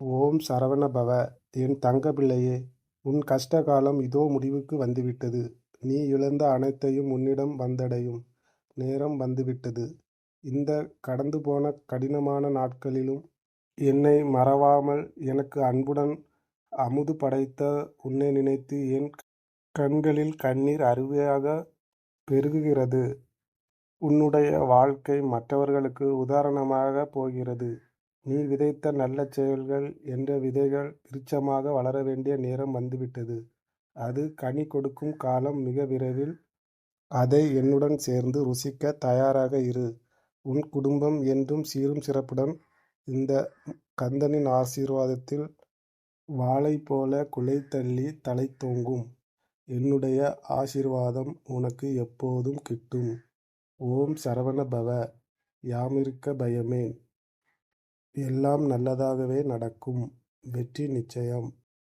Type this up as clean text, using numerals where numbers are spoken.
ஓம் சரவண பவ! என் தங்கப்பிள்ளையே! உன் கஷ்ட காலம் இதோ முடிவுக்கு வந்துவிட்டது. நீ இழந்த அனைத்தையும் உன்னிடம் வந்தடையும் நேரம் வந்துவிட்டது. இந்த கடந்துபோன கடினமான நாட்களிலும் என்னை மறவாமல் எனக்கு அன்புடன் அமுது படைத்த உன்னை நினைத்து என் கண்களில் கண்ணீர் அருவியாகப் பெருகுகிறது. உன்னுடைய வாழ்க்கை மற்றவர்களுக்கு உதாரணமாகப் போகிறது. நீ விதைத்த நல்ல செயல்கள் என்ற விதைகள் விருட்சமாக வளர வேண்டிய நேரம் வந்துவிட்டது. அது கனி கொடுக்கும் காலம் மிக விரைவில். அதை என்னுடன் சேர்ந்து ருசிக்க தயாராக இரு. உன் குடும்பம் என்றும் சீரும் சிறப்புடன் இந்த கந்தனின் ஆசீர்வாதத்தில் வாளை போல குலை தள்ளி தழைத்தோங்கும். என்னுடைய ஆசீர்வாதம் உனக்கு எப்போதும் கிட்டும். ஓம் சரவண பவ! யாமிருக்க பயமேன்? எல்லாம் நல்லதாகவே நடக்கும். வெற்றி நிச்சயம்.